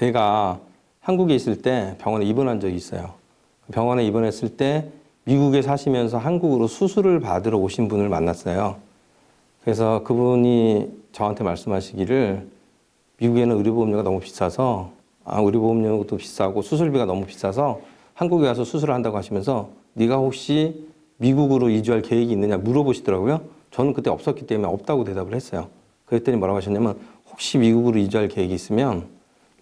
제가 한국에 있을 때 병원에 입원한 적이 있어요. 병원에 입원했을 때 미국에 사시면서 한국으로 수술을 받으러 오신 분을 만났어요. 그래서 그분이 저한테 말씀하시기를 미국에는 의료보험료가 너무 비싸서 의료보험료도 비싸고 수술비가 너무 비싸서 한국에 가서 수술을 한다고 하시면서 네가 혹시 미국으로 이주할 계획이 있느냐 물어보시더라고요. 저는 그때 없었기 때문에 없다고 대답을 했어요. 그랬더니 뭐라고 하셨냐면 혹시 미국으로 이주할 계획이 있으면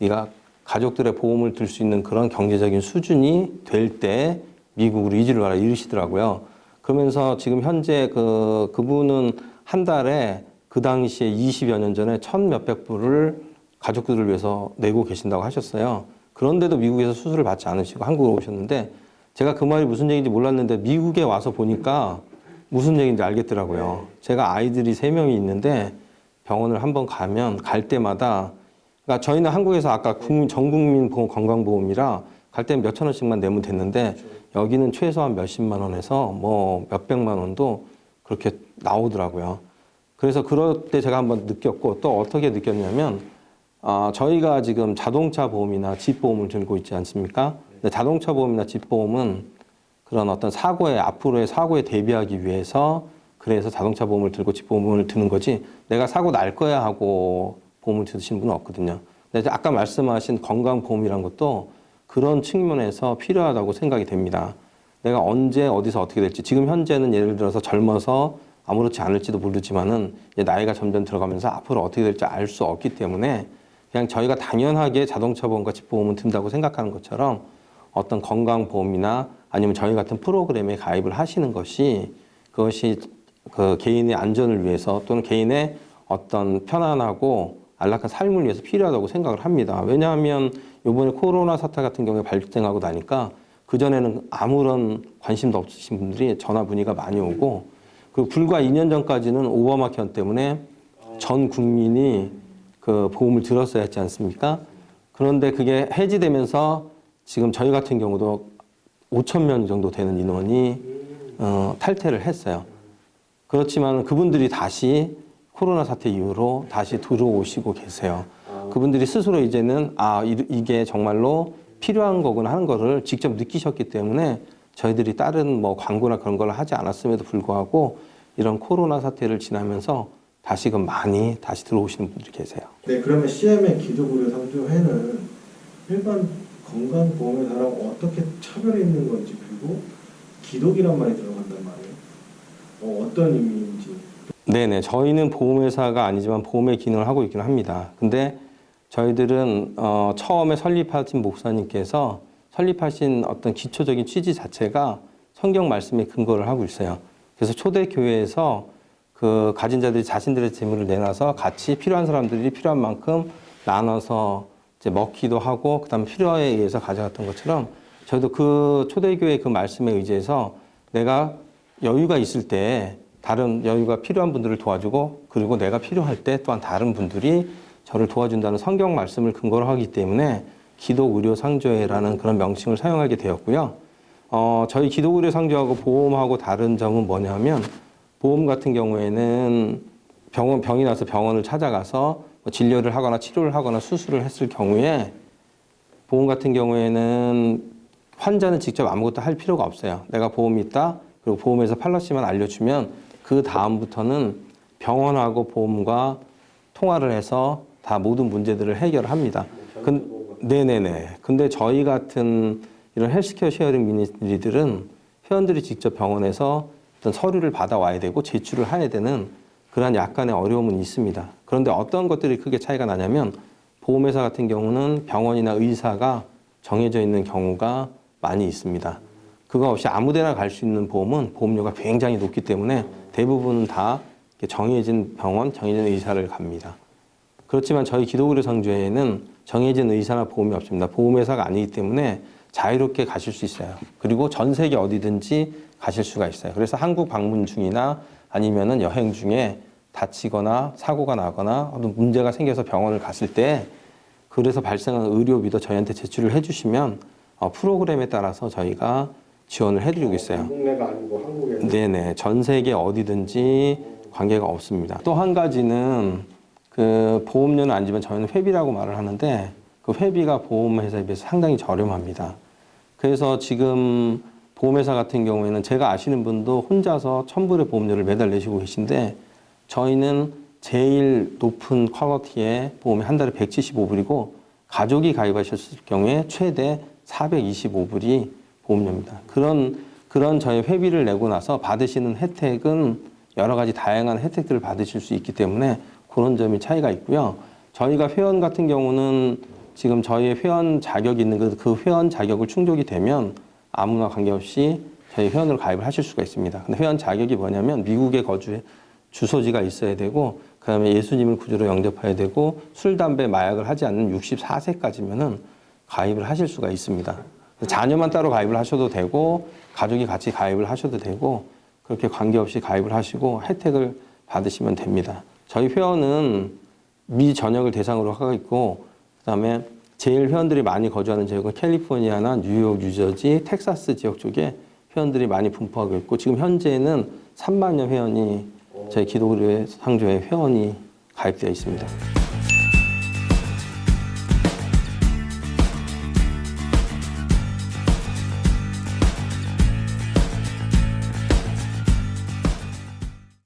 네가 가족들의 보험을 들 수 있는 그런 경제적인 수준이 될 때 미국으로 이주를 가라 이러시더라고요. 그러면서 지금 현재 그분은 한 달에 그 당시에 20여 년 전에 1,000몇백 불을 가족들을 위해서 내고 계신다고 하셨어요. 그런데도 미국에서 수술을 받지 않으시고 한국으로 오셨는데 제가 그 말이 무슨 얘기인지 몰랐는데 미국에 와서 보니까 무슨 얘기인지 알겠더라고요. 제가 아이들이 3명이 있는데 병원을 한번 가면 갈 때마다 그러니까 저희는 한국에서 아까 전국민 보험 건강보험이라 갈 때는 몇천 원씩만 내면 됐는데 여기는 최소한 몇십만 원에서 뭐 몇백만 원도 그렇게 나오더라고요. 그래서 그럴 때 제가 한번 느꼈고 또 어떻게 느꼈냐면 저희가 지금 자동차 보험이나 집 보험을 들고 있지 않습니까? 근데 자동차 보험이나 집 보험은 그런 어떤 앞으로의 사고에 대비하기 위해서 그래서 자동차 보험을 들고 집 보험을 드는 거지 내가 사고 날 거야 하고 보험을 드시는 분은 없거든요. 근데 아까 말씀하신 건강보험이란 것도 그런 측면에서 필요하다고 생각이 됩니다. 내가 언제 어디서 어떻게 될지 지금 현재는 예를 들어서 젊어서 아무렇지 않을지도 모르지만은 이제 나이가 점점 들어가면서 앞으로 어떻게 될지 알 수 없기 때문에 그냥 저희가 당연하게 자동차 보험과 집 보험은 든다고 생각하는 것처럼 어떤 건강보험이나 아니면 저희 같은 프로그램에 가입을 하시는 것이 그것이 그 개인의 안전을 위해서 또는 개인의 어떤 편안하고 안락한 삶을 위해서 필요하다고 생각을 합니다. 왜냐하면 이번에 코로나 사태 같은 경우에 발생하고 나니까 그전에는 아무런 관심도 없으신 분들이 전화 문의가 많이 오고 그리고 불과 2년 전까지는 오바마 케어 때문에 전 국민이 그 보험을 들었어야 했지 않습니까? 그런데 그게 해지되면서 지금 저희 같은 경우도 5천 명 정도 되는 인원이 탈퇴를 했어요. 그렇지만 그분들이 다시 코로나 사태 이후로 다시 들어오시고 계세요. 그분들이 스스로 이제는 이게 정말로 필요한 거구나 하는 거를 직접 느끼셨기 때문에 저희들이 다른 뭐 광고나 그런 걸 하지 않았음에도 불구하고 이런 코로나 사태를 지나면서 다시금 많이 다시 들어오시는 분들이 계세요. 네, 그러면 CM의 기독의료 상조회는 일반 건강보험회사랑 어떻게 차별이 있는 건지 그리고 기독이란 말이 들어간단 말이에요. 어떤 의미인지. 네네, 저희는 보험회사가 아니지만 보험의 기능을 하고 있긴 합니다. 근데 저희들은 처음에 설립하신 목사님께서 설립하신 어떤 기초적인 취지 자체가 성경 말씀에 근거를 하고 있어요. 그래서 초대교회에서 그 가진 자들이 자신들의 재물을 내놔서 같이 필요한 사람들이 필요한 만큼 나눠서 이제 먹기도 하고 그다음 필요에 의해서 가져갔던 것처럼 저희도 그 초대교회 그 말씀에 의지해서 내가 여유가 있을 때 다른 여유가 필요한 분들을 도와주고 그리고 내가 필요할 때 또한 다른 분들이 저를 도와준다는 성경 말씀을 근거로 하기 때문에 기독의료상조회라는 그런 명칭을 사용하게 되었고요. 저희 기독의료상조하고 보험하고 다른 점은 뭐냐면 보험 같은 경우에는 병이 나서 병원을 찾아가서 진료를 하거나 치료를 하거나 수술을 했을 경우에 보험 같은 경우에는 환자는 직접 아무것도 할 필요가 없어요. 내가 보험이 있다. 그리고 보험에서 팔러시만 알려주면 그 다음부터는 병원하고 보험과 통화를 해서 다 모든 문제들을 해결합니다. 네네네. 근데 저희 같은 이런 헬스케어 쉐어링 미니스트리들은 회원들이 직접 병원에서 어떤 서류를 받아와야 되고 제출을 해야 되는 그런 약간의 어려움은 있습니다. 그런데 어떤 것들이 크게 차이가 나냐면 보험회사 같은 경우는 병원이나 의사가 정해져 있는 경우가 많이 있습니다. 그거 없이 아무데나 갈 수 있는 보험은 보험료가 굉장히 높기 때문에 대부분 다 정해진 병원, 정해진 의사를 갑니다. 그렇지만 저희 기독의료상조회에는 정해진 의사나 보험이 없습니다. 보험회사가 아니기 때문에 자유롭게 가실 수 있어요. 그리고 전 세계 어디든지 가실 수가 있어요. 그래서 한국 방문 중이나 아니면은 여행 중에 다치거나 사고가 나거나 어떤 문제가 생겨서 병원을 갔을 때 그래서 발생한 의료비도 저희한테 제출을 해주시면 프로그램에 따라서 저희가 지원을 해드리고 있어요. 국내가 아니고 한국에. 네네, 전 세계 어디든지 관계가 없습니다. 또 한 가지는 그 보험료는 아니지만 저희는 회비라고 말을 하는데 그 회비가 보험회사에 비해서 상당히 저렴합니다. 그래서 지금 보험회사 같은 경우에는 제가 아시는 분도 혼자서 1,000불의 보험료를 매달 내시고 계신데 저희는 제일 높은 퀄리티의 보험이 한 달에 175불이고 가족이 가입하셨을 경우에 최대 425불이 보험료입니다. 그런 저희 회비를 내고 나서 받으시는 혜택은 여러 가지 다양한 혜택들을 받으실 수 있기 때문에 그런 점이 차이가 있고요. 저희가 회원 같은 경우는 지금 저희의 회원 자격이 있는 그 회원 자격을 충족이 되면 아무나 관계없이 저희 회원으로 가입을 하실 수가 있습니다. 근데 회원 자격이 뭐냐면 미국에 거주해 주소지가 있어야 되고 그다음에 예수님을 구주로 영접해야 되고 술, 담배, 마약을 하지 않는 64세까지면은 가입을 하실 수가 있습니다. 자녀만 따로 가입을 하셔도 되고 가족이 같이 가입을 하셔도 되고 그렇게 관계없이 가입을 하시고 혜택을 받으시면 됩니다. 저희 회원은 미전역을 대상으로 하고 있고 그다음에 제일 회원들이 많이 거주하는 지역은 캘리포니아나 뉴욕, 뉴저지, 텍사스 지역 쪽에 회원들이 많이 분포하고 있고 지금 현재는 3만여 회원이 저희 기독교회 상조회 회원이 가입되어 있습니다.